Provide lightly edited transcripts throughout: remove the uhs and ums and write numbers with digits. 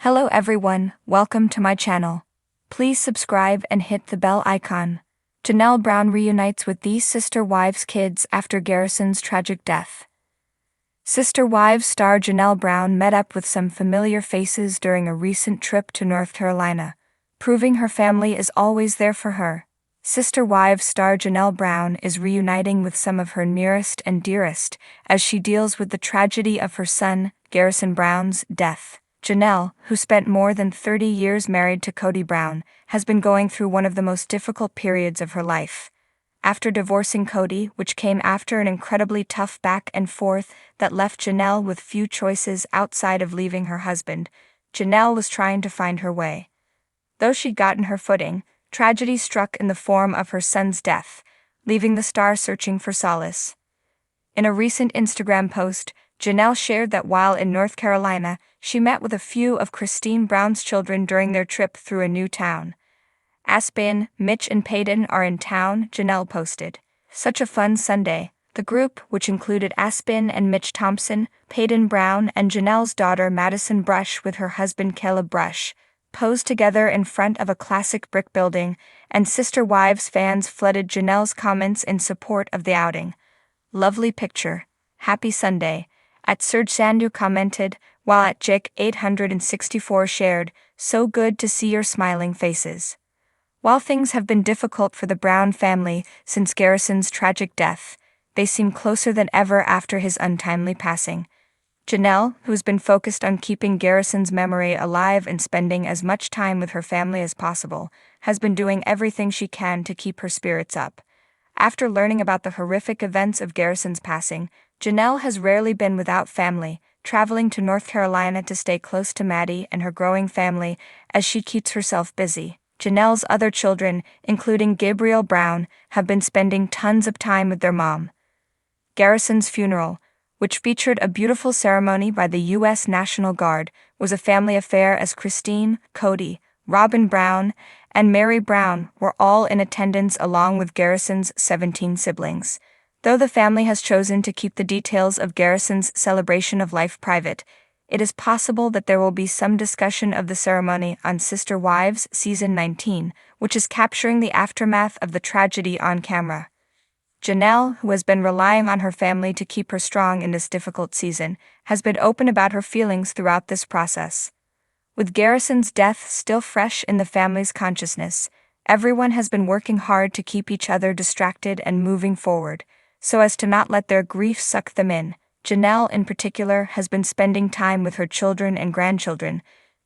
Hello everyone, welcome to my channel. Please subscribe and hit the bell icon. Janelle Brown reunites with these sister wives' kids after Garrison's tragic death. Sister Wives star Janelle Brown met up with some familiar faces during a recent trip to North Carolina, proving her family is always there for her. Sister Wives star Janelle Brown is reuniting with some of her nearest and dearest as she deals with the tragedy of her son, Garrison Brown's, death. Janelle, who spent more than 30 years married to Cody Brown, has been going through one of the most difficult periods of her life. After divorcing Cody, which came after an incredibly tough back and forth that left Janelle with few choices outside of leaving her husband, Janelle was trying to find her way. Though she'd gotten her footing, tragedy struck in the form of her son's death, leaving the star searching for solace. In a recent Instagram post, Janelle shared that while in North Carolina, she met with a few of Cristin Brown's children during their trip through a new town. Aspen, Mitch and Peyton are in town, Janelle posted. Such a fun Sunday. The group, which included Aspen and Mitch Thompson, Peyton Brown and Janelle's daughter Madison Brush with her husband Caleb Brush, posed together in front of a classic brick building, and Sister Wives fans flooded Janelle's comments in support of the outing. Lovely picture. Happy Sunday. At Serge Sandu commented, while at Jake864 shared, so good to see your smiling faces. While things have been difficult for the Brown family since Garrison's tragic death, they seem closer than ever after his untimely passing. Janelle, who's been focused on keeping Garrison's memory alive and spending as much time with her family as possible, has been doing everything she can to keep her spirits up. After learning about the horrific events of Garrison's passing, Janelle has rarely been without family, traveling to North Carolina to stay close to Maddie and her growing family as she keeps herself busy. Janelle's other children, including Gabriel Brown, have been spending tons of time with their mom. Garrison's funeral, which featured a beautiful ceremony by the U.S. National Guard, was a family affair as Cristin, Cody, Robin Brown, and Mary Brown were all in attendance along with Garrison's 17 siblings. Though the family has chosen to keep the details of Garrison's celebration of life private, it is possible that there will be some discussion of the ceremony on Sister Wives Season 19, which is capturing the aftermath of the tragedy on camera. Janelle, who has been relying on her family to keep her strong in this difficult season, has been open about her feelings throughout this process. With Garrison's death still fresh in the family's consciousness, everyone has been working hard to keep each other distracted and moving forward, so as to not let their grief suck them in. Janelle, in particular, has been spending time with her children and grandchildren,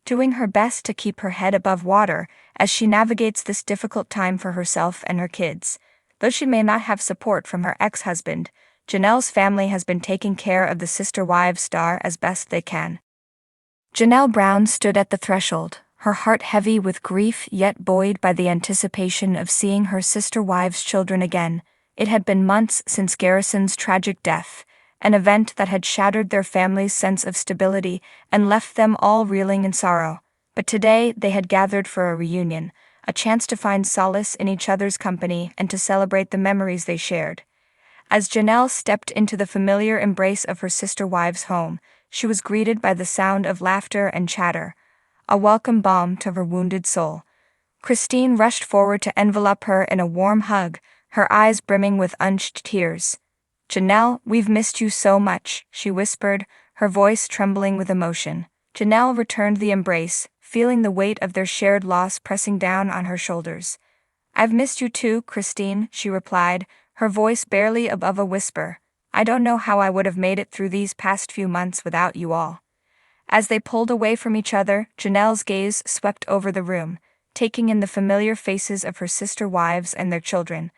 doing her best to keep her head above water as she navigates this difficult time for herself and her kids. Though she may not have support from her ex-husband, Janelle's family has been taking care of the Sister Wives star as best they can. Janelle Brown stood at the threshold, her heart heavy with grief yet buoyed by the anticipation of seeing her Sister Wives' children again. It had been months since Garrison's tragic death, an event that had shattered their family's sense of stability and left them all reeling in sorrow. But today they had gathered for a reunion, a chance to find solace in each other's company and to celebrate the memories they shared. As Janelle stepped into the familiar embrace of her Sister Wives' home, she was greeted by the sound of laughter and chatter, a welcome balm to her wounded soul. Cristin rushed forward to envelop her in a warm hug, her eyes brimming with unshed tears. "Janelle, we've missed you so much," she whispered, her voice trembling with emotion. Janelle returned the embrace, feeling the weight of their shared loss pressing down on her shoulders. "I've missed you too, Cristin," she replied, her voice barely above a whisper. "I don't know how I would have made it through these past few months without you all." As they pulled away from each other, Janelle's gaze swept over the room, taking in the familiar faces of her sister wives and their children.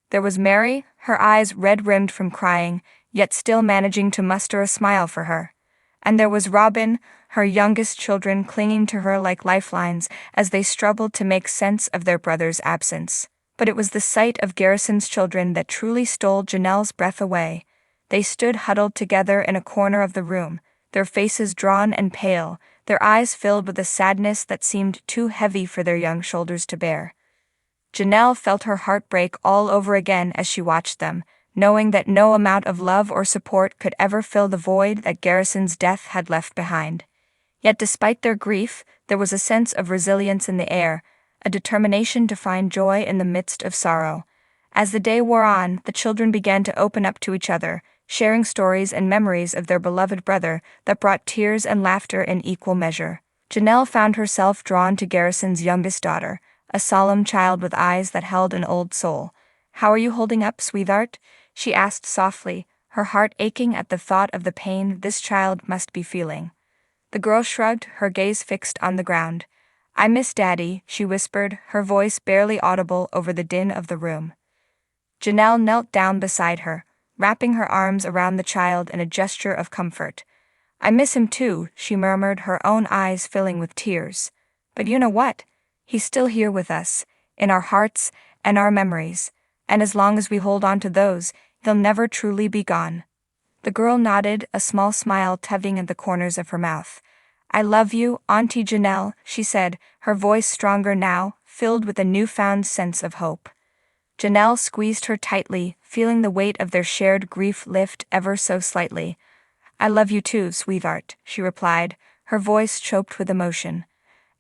There was Mary, her eyes red-rimmed from crying, yet still managing to muster a smile for her. And there was Robin, her youngest children clinging to her like lifelines as they struggled to make sense of their brother's absence. But it was the sight of Garrison's children that truly stole Janelle's breath away. They stood huddled together in a corner of the room, their faces drawn and pale, their eyes filled with a sadness that seemed too heavy for their young shoulders to bear. Janelle felt her heart break all over again as she watched them, knowing that no amount of love or support could ever fill the void that Garrison's death had left behind. Yet despite their grief, there was a sense of resilience in the air, a determination to find joy in the midst of sorrow. As the day wore on, the children began to open up to each other, sharing stories and memories of their beloved brother that brought tears and laughter in equal measure. Janelle found herself drawn to Garrison's youngest daughter, a solemn child with eyes that held an old soul. "How are you holding up, sweetheart?" she asked softly, her heart aching at the thought of the pain this child must be feeling. The girl shrugged, her gaze fixed on the ground. "I miss Daddy," she whispered, her voice barely audible over the din of the room. Janelle knelt down beside her, wrapping her arms around the child in a gesture of comfort. "I miss him too," she murmured, her own eyes filling with tears. "But you know what? He's still here with us, in our hearts and our memories, and as long as we hold on to those, they'll never truly be gone." The girl nodded, a small smile tugging at the corners of her mouth. "I love you, Auntie Janelle," she said, her voice stronger now, filled with a newfound sense of hope. Janelle squeezed her tightly, feeling the weight of their shared grief lift ever so slightly. "I love you too, sweetheart," she replied, her voice choked with emotion.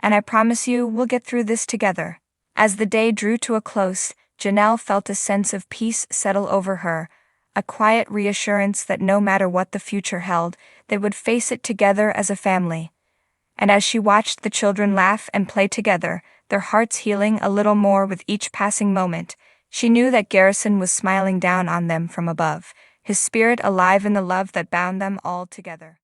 "And I promise you we'll get through this together." As the day drew to a close, Janelle felt a sense of peace settle over her, a quiet reassurance that no matter what the future held, they would face it together as a family. And as she watched the children laugh and play together, their hearts healing a little more with each passing moment, she knew that Garrison was smiling down on them from above, his spirit alive in the love that bound them all together.